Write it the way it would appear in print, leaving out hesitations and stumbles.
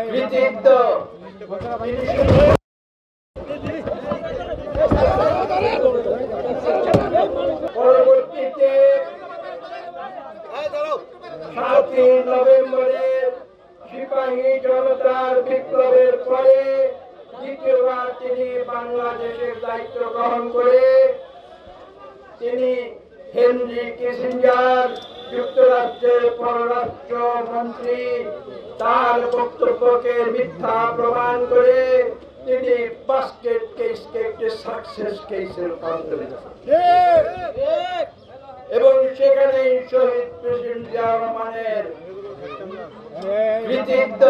কৃতিত্ব পরবর্তীতে 7ই নভেম্বরের সিপাহী জনতার বিপ্লবের পরে দ্বিতীয়বার তিনি বাংলাদেশের দায়িত্ব গ্রহণ করে তিনি হেনরি কিসিঞ্জার যুক্তরাষ্ট্রের পররাষ্ট্র মন্ত্রী তার বক্তব্যকে মিথ্যা প্রমাণ করে তিনি বাস্কেট কেসকে একটি সাকসেস কেসে রূপান্তর এবং সেখানে শহীদ প্রেসিডেন্ট জিয়া রহমানের কৃতিত্ব